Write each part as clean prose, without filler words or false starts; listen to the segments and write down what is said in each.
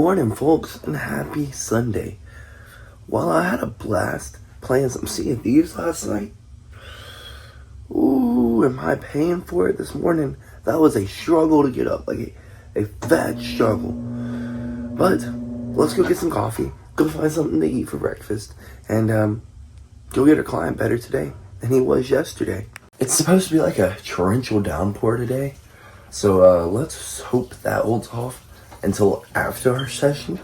morning, folks, and happy Sunday. Well, I had a blast playing some Sea of Thieves last night. Ooh, am I paying for it this morning? That was a struggle to get up, like a fat struggle. But let's go get some coffee, go find something to eat for breakfast, and go get our client better today than he was yesterday. It's supposed to be like a torrential downpour today, so let's hope that holds off until after our session,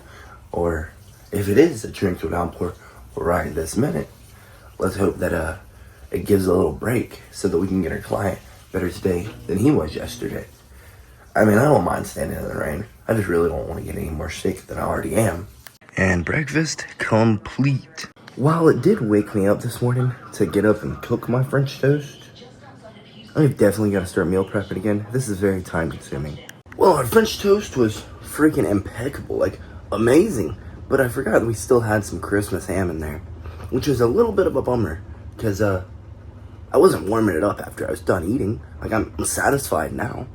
or if it is a torrential downpour right this minute, let's hope that it gives a little break so that we can get our client better today than he was yesterday. I mean, I don't mind standing in the rain. I just really don't want to get any more sick than I already am. And breakfast complete. While it did wake me up this morning to get up and cook my French toast, I've definitely got to start meal prepping again. This is very time consuming. Well, our French toast was freaking impeccable, like amazing. But I forgot we still had some Christmas ham in there, which was a little bit of a bummer because I wasn't warming it up after I was done eating. Like, I'm satisfied now.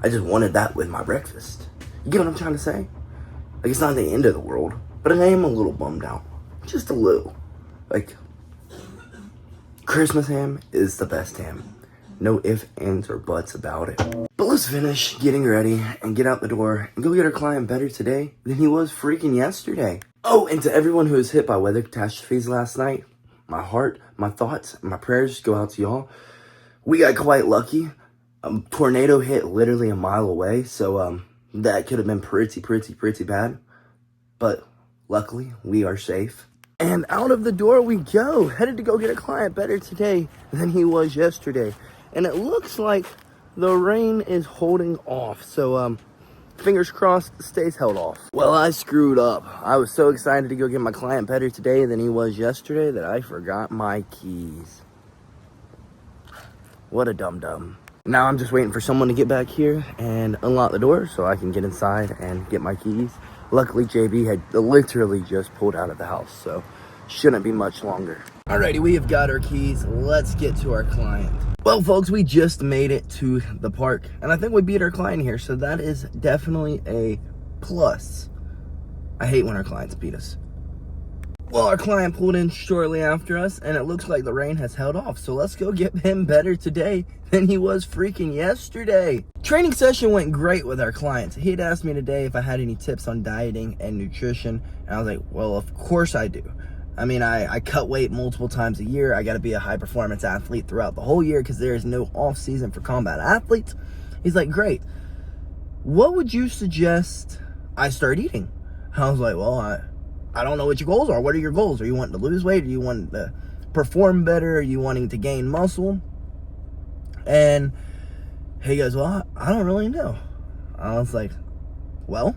I just wanted that with my breakfast. You get what I'm trying to say? Like, it's not the end of the world, but I am a little bummed out. Just a little. Like, Christmas ham is the best ham. No ifs, ands, or buts about it. But let's finish getting ready and get out the door and go get our client better today than he was freaking yesterday. Oh, and to everyone who was hit by weather catastrophes last night, my heart, my thoughts, and my prayers go out to y'all. We got quite lucky. A tornado hit literally a mile away, so that could have been pretty bad. But luckily, we are safe. And out of the door we go, headed to go get a client better today than he was yesterday. And it looks like the rain is holding off, so fingers crossed stays held off. Well, I screwed up. I was so excited to go get my client better today than he was yesterday that I forgot my keys. What a dum-dum. Now I'm just waiting for someone to get back here and unlock the door so I can get inside and get my keys. Luckily, JB had literally just pulled out of the house, so shouldn't be much longer. Alrighty, we have got our keys. Let's get to our client. Well, folks, we just made it to the park, and I think we beat our client here, so that is definitely a plus. I hate when our clients beat us. Well, our client pulled in shortly after us, and it looks like the rain has held off, so let's go get him better today than he was freaking yesterday. Training session went great with our clients. He'd asked me today if I had any tips on dieting and nutrition, and I was like, well, of course I do. I mean, I cut weight multiple times a year. I got to be a high-performance athlete throughout the whole year because there is no off-season for combat athletes. He's like, great. What would you suggest I start eating? I was like, well, I don't know what your goals are. What are your goals? Are you wanting to lose weight? Are you wanting to perform better? Are you wanting to gain muscle? And he goes, well, I don't really know. I was like, well,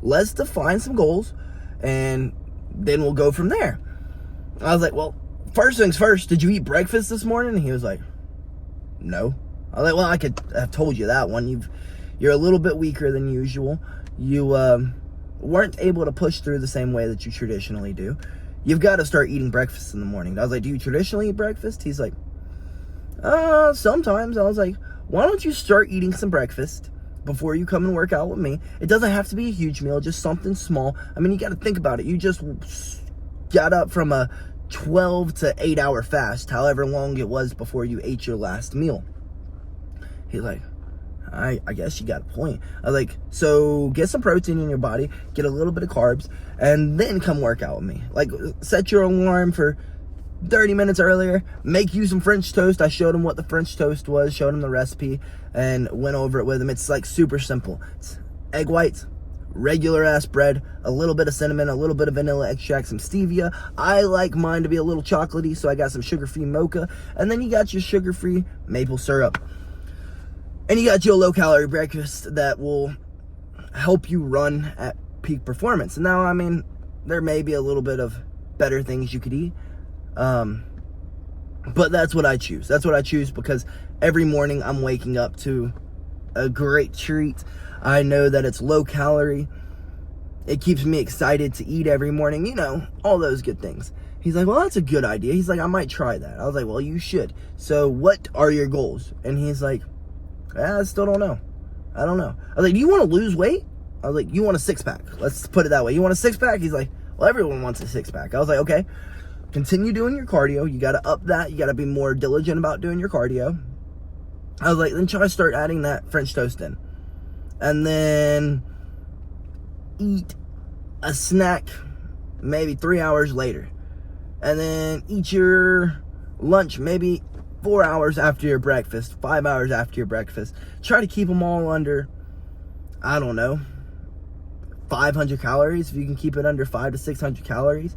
let's define some goals and then we'll go from there. I was like, well, first things first, did you eat breakfast this morning? And he was like, no. I was like, well, I could have told you that one. You're a little bit weaker than usual. You weren't able to push through the same way that you traditionally do. You've got to start eating breakfast in the morning. I was like, do you traditionally eat breakfast? He's like, sometimes. I was like, why don't you start eating some breakfast before you come and work out with me? It doesn't have to be a huge meal, just something small. I mean, you got to think about it. You just got up from a 12 to 8 hour fast, however long it was before you ate your last meal. He's like, I guess you got a point. I was like, so get some protein in your body, get a little bit of carbs, and then come work out with me. Like, set your alarm for 30 minutes earlier, make you some French toast. I showed him what the French toast was, showed him the recipe, and went over it with him. It's like super simple. It's egg whites, regular ass bread, a little bit of cinnamon, a little bit of vanilla extract, some stevia. I like mine to be a little chocolatey, so I got some sugar-free mocha, and then you got your sugar-free maple syrup. And you got your low-calorie breakfast that will help you run at peak performance. Now, I mean, there may be a little bit of better things you could eat, but that's what I choose. That's what I choose because every morning I'm waking up to a great treat. I know that it's low calorie. It keeps me excited to eat every morning, you know, all those good things. He's like, well, that's a good idea. He's like, I might try that. I was like, well, you should. So what are your goals? And he's like, I still don't know. I don't know. I was like, do you want to lose weight? I was like, you want a 6-pack? Let's put it that way. You want a 6-pack? He's like, well, everyone wants a 6-pack. I was like, okay, continue doing your cardio. You got to up that. You got to be more diligent about doing your cardio. I was like, then try to start adding that French toast in. And then eat a snack maybe 3 hours later. And then eat your lunch maybe 4 hours after your breakfast, 5 hours after your breakfast. Try to keep them all under, I don't know, 500 calories. If you can keep it under 500 to 600 calories,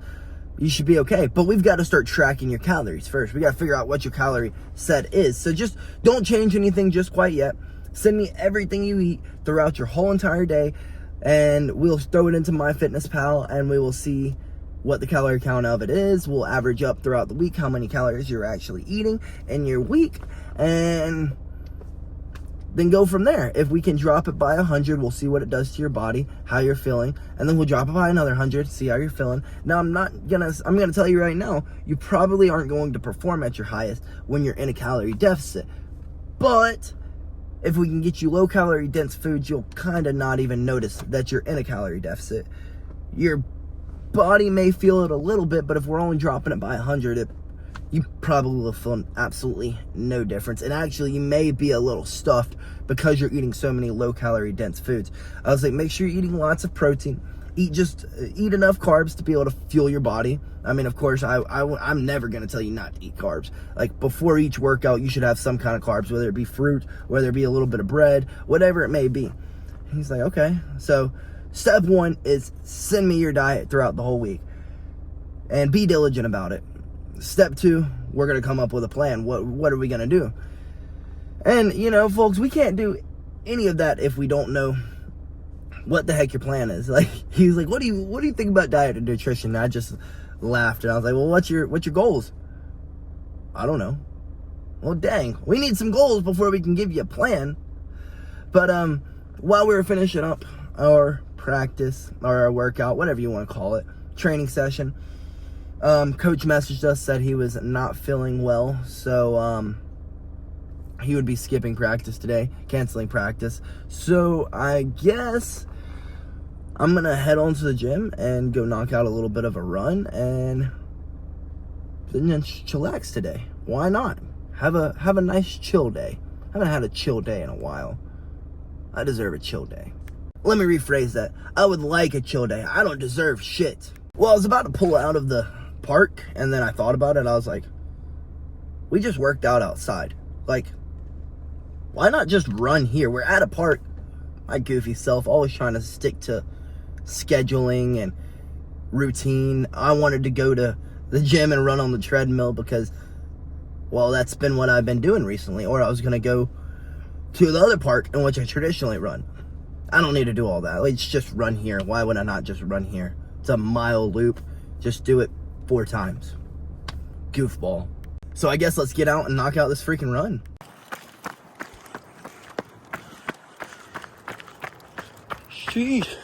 you should be okay. But we've got to start tracking your calories first. We got to figure out what your calorie set is. So just don't change anything just quite yet. Send me everything you eat throughout your whole entire day, and we'll throw it into MyFitnessPal, and we will see what the calorie count of it is. We'll average up throughout the week how many calories you're actually eating in your week, and then go from there. If we can drop it by 100, we'll see what it does to your body, how you're feeling, and then we'll drop it by another 100, see how you're feeling. Now, I'm gonna tell you right now, you probably aren't going to perform at your highest when you're in a calorie deficit, but if we can get you low calorie dense foods, you'll kind of not even notice that you're in a calorie deficit. Your body may feel it a little bit, but if we're only dropping it by 100, you probably will feel absolutely no difference. And actually, you may be a little stuffed because you're eating so many low calorie dense foods. I was like, make sure you're eating lots of protein. Eat enough carbs to be able to fuel your body. I mean, of course, I'm never going to tell you not to eat carbs. Like, before each workout, you should have some kind of carbs, whether it be fruit, whether it be a little bit of bread, whatever it may be. He's like, okay. So step 1 is send me your diet throughout the whole week and be diligent about it. Step 2, we're going to come up with a plan. What are we going to do? And, folks, we can't do any of that if we don't know what the heck your plan is. Like, he was like, what do you think about diet and nutrition? And I just laughed, and I was like, well, what's your goals? I don't know. Well, dang, we need some goals before we can give you a plan. But while we were finishing up our practice or our workout, whatever you want to call it, training session, coach messaged us, said he was not feeling well, so he would be skipping practice today, canceling practice. So I guess I'm gonna head on to the gym and go knock out a little bit of a run and then chillax today. Why not? Have a nice chill day. I haven't had a chill day in a while. I deserve a chill day. Let me rephrase that. I would like a chill day. I don't deserve shit. Well, I was about to pull out of the park, and then I thought about it. I was like, we just worked out outside. Like, why not just run here? We're at a park. My goofy self, always trying to stick to scheduling and routine. I wanted to go to the gym and run on the treadmill because, well, that's been what I've been doing recently. Or I was going to go to the other park in which I traditionally run. I don't need to do all that. Let's just run here. Why would I not just run here? It's a mile loop. Just do it 4 times. Goofball. So I guess let's get out and knock out this freaking run. Sheesh.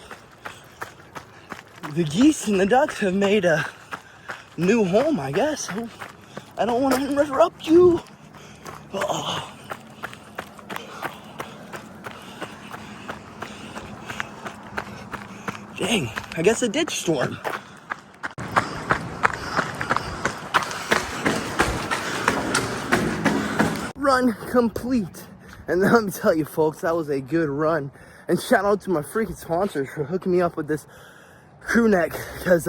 The geese and the ducks have made a new home, I guess. I don't want to interrupt you. Oh. Dang, I guess a ditch storm. Run complete. And let me tell you, folks, that was a good run. And shout out to my freaking sponsors for hooking me up with this crew neck, because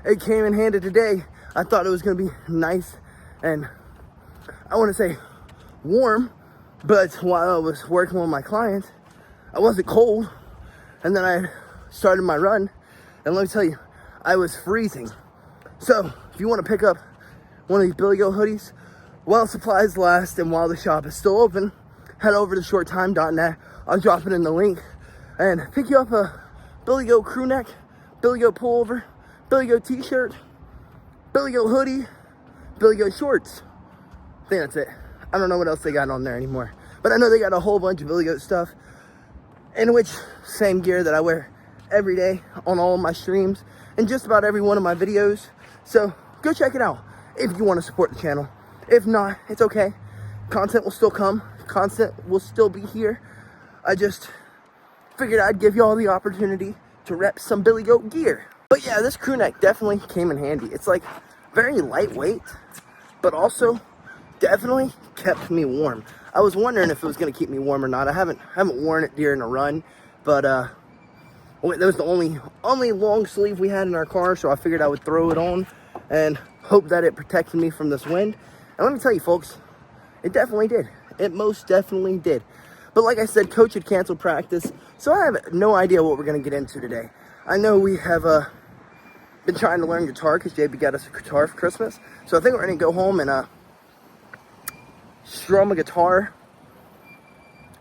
it came in handy today. I thought it was going to be nice and, I want to say, warm, but while I was working with my client, I wasn't cold. And then I started my run, and let me tell you, I was freezing. So if you want to pick up one of these BillyGoat hoodies while supplies last and while the shop is still open, head over to shorttime.net. I'll drop it in the link and pick you up a BillyGoat crew neck, BillyGoat pullover, BillyGoat t-shirt, BillyGoat hoodie, BillyGoat shorts. I think that's it. I don't know what else they got on there anymore, but I know they got a whole bunch of BillyGoat stuff, in which same gear that I wear every day on all of my streams and just about every one of my videos. So go check it out if you want to support the channel. If not, it's okay. Content will still come. Content will still be here. I just figured I'd give y'all the opportunity to rep some BillyGoat gear. But yeah, this crew neck definitely came in handy. It's like very lightweight, but also definitely kept me warm. I was wondering if it was gonna keep me warm or not. I haven't worn it during a run, but that was the only long sleeve we had in our car, so I figured I would throw it on and hope that it protected me from this wind. And let me tell you, folks, it definitely did. It most definitely did. But like I said, coach had canceled practice, so I have no idea what we're gonna get into today. I know we have been trying to learn guitar because JB got us a guitar for Christmas. So I think we're gonna go home and strum a guitar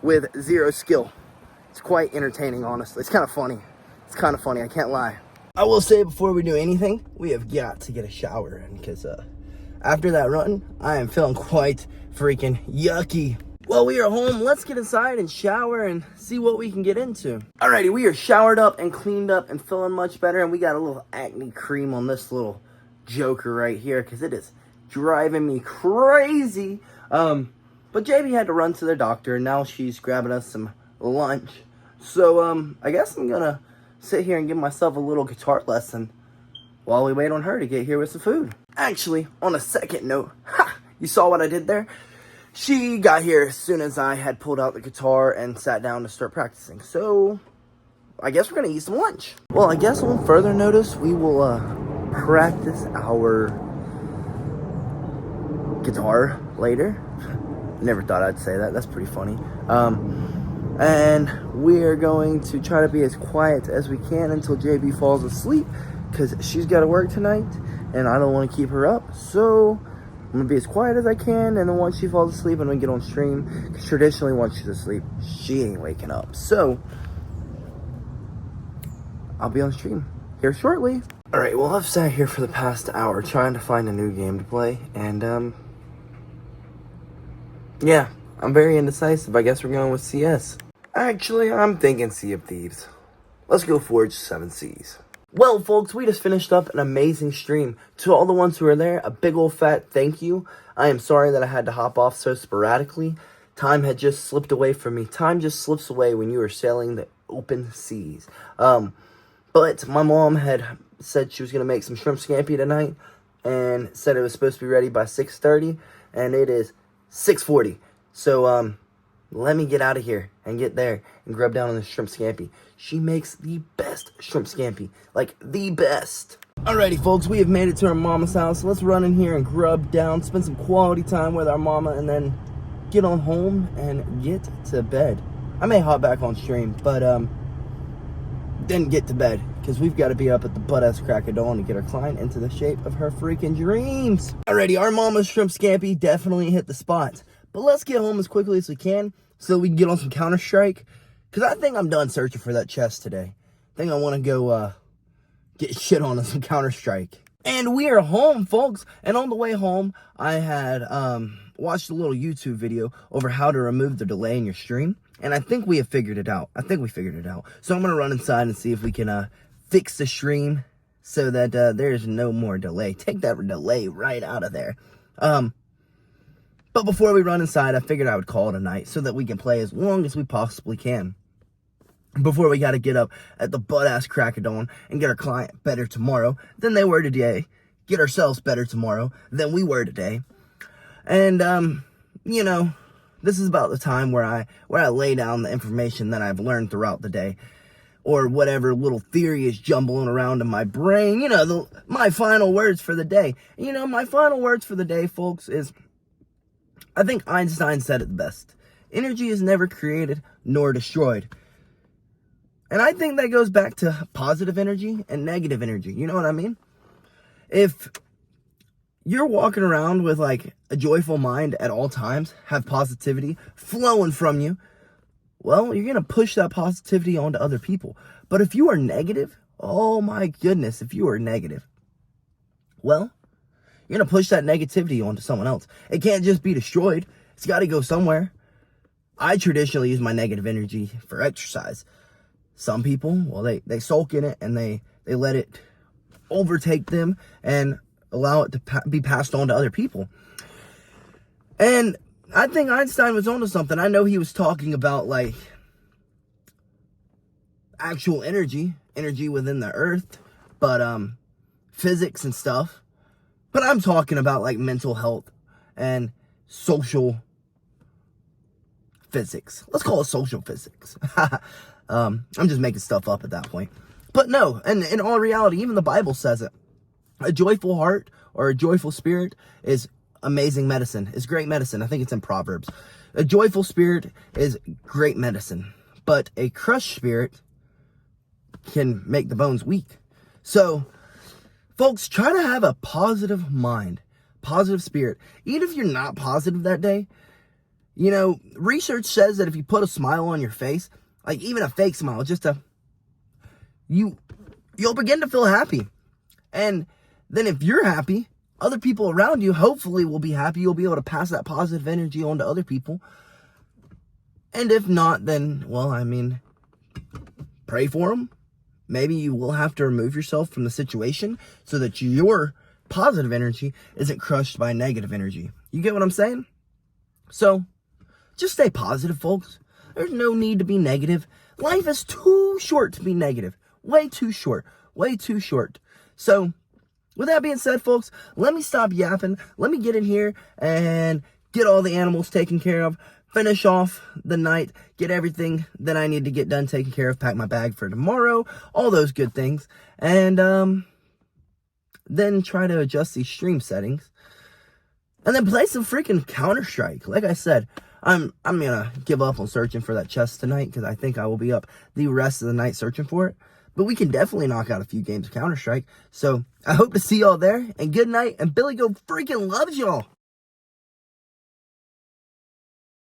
with zero skill. It's quite entertaining, honestly. It's kind of funny. I can't lie. I will say before we do anything, we have got to get a shower in because after that run, I am feeling quite freaking yucky. Well, we are home. Let's get inside and shower and see what we can get into. Alrighty, we are showered up and cleaned up and feeling much better. And we got a little acne cream on this little joker right here because it is driving me crazy. But JB had to run to the doctor, and now she's grabbing us some lunch. So, I guess I'm gonna sit here and give myself a little guitar lesson while we wait on her to get here with some food. Actually, on a second note, you saw what I did there? She got here as soon as I had pulled out the guitar and sat down to start practicing. So, I guess we're gonna eat some lunch. Well, I guess on further notice, we will practice our guitar later. Never thought I'd say that. That's pretty funny. And we are going to try to be as quiet as we can until JB falls asleep because she's got to work tonight and I don't want to keep her up. So I'm going to be as quiet as I can, and then once she falls asleep, I'm going to get on stream because traditionally once she's asleep, she ain't waking up. So I'll be on stream here shortly. All right, well, I've sat here for the past hour trying to find a new game to play, and yeah, I'm very indecisive. I guess we're going with CS. Actually, I'm thinking Sea of Thieves. Let's go Forge 7 Seas. Well, folks, we just finished up an amazing stream. To all the ones who were there, a big old fat thank you. I am sorry that I had to hop off so sporadically. Time had just slipped away from me. Time just slips away when you are sailing the open seas. But my mom had said she was going to make some shrimp scampi tonight and said it was supposed to be ready by 6:30, and it is 6:40. So, let me get out of here and get there and grub down on the shrimp scampi. She makes the best shrimp scampi. Like, the best. Alrighty, folks, we have made it to our mama's house. Let's run in here and grub down, spend some quality time with our mama, and then get on home and get to bed. I may hop back on stream, but, then get to bed, because we've got to be up at the butt-ass crack of dawn to get our client into the shape of her freaking dreams. Alrighty, our mama's shrimp scampi definitely hit the spot. But let's get home as quickly as we can so we can get on some Counter-Strike. Because I think I'm done searching for that chest today. I think I want to go get shit on some Counter-Strike. And we are home, folks. And on the way home, I had watched a little YouTube video over how to remove the delay in your stream. And I think we have figured it out. So I'm going to run inside and see if we can fix the stream so that there's no more delay. Take that delay right out of there. But before we run inside, I figured I would call it a night so that we can play as long as we possibly can before we got to get up at the butt-ass crack of dawn and get our client better tomorrow than they were today, get ourselves better tomorrow than we were today. And, you know, this is about the time where I lay down the information that I've learned throughout the day, or whatever little theory is jumbling around in my brain. You know, my final words for the day. You know, my final words for the day, folks, is I think Einstein said it the best. Energy is never created nor destroyed. And I think that goes back to positive energy and negative energy. You know what I mean? If you're walking around with like a joyful mind at all times, have positivity flowing from you, well, you're going to push that positivity onto other people. But if you are negative, oh my goodness, if you are negative, well, you're going to push that negativity onto someone else. It can't just be destroyed. It's got to go somewhere. I traditionally use my negative energy for exercise. Some people, well, they sulk in it and they let it overtake them and allow it to be passed on to other people. And I think Einstein was onto something. I know he was talking about, like, actual energy within the earth, but physics and stuff. But I'm talking about like mental health and social physics. Let's call it social physics. I'm just making stuff up at that point. But no, and in all reality, even the Bible says it. A joyful heart or a joyful spirit is amazing medicine. It's great medicine. I think it's in Proverbs. A joyful spirit is great medicine. But a crushed spirit can make the bones weak. So, folks, try to have a positive mind, positive spirit. Even if you're not positive that day, you know, research says that if you put a smile on your face, like even a fake smile, you'll begin to feel happy. And then if you're happy, other people around you hopefully will be happy. You'll be able to pass that positive energy on to other people. And if not, then, well, I mean, pray for them. Maybe you will have to remove yourself from the situation so that your positive energy isn't crushed by negative energy. You get what I'm saying? So, just stay positive, folks. There's no need to be negative. Life is too short to be negative. Way too short. Way too short. So, with that being said, folks, let me stop yapping. Let me get in here and get all the animals taken care of. Finish off the night. Get everything that I need to get done taken care of. Pack my bag for tomorrow. All those good things. And then try to adjust these stream settings. And then play some freaking Counter-Strike. Like I said, I'm gonna give up on searching for that chest tonight because I think I will be up the rest of the night searching for it. But we can definitely knock out a few games of Counter-Strike. So I hope to see y'all there. And good night. And BillyGoat freaking loves y'all.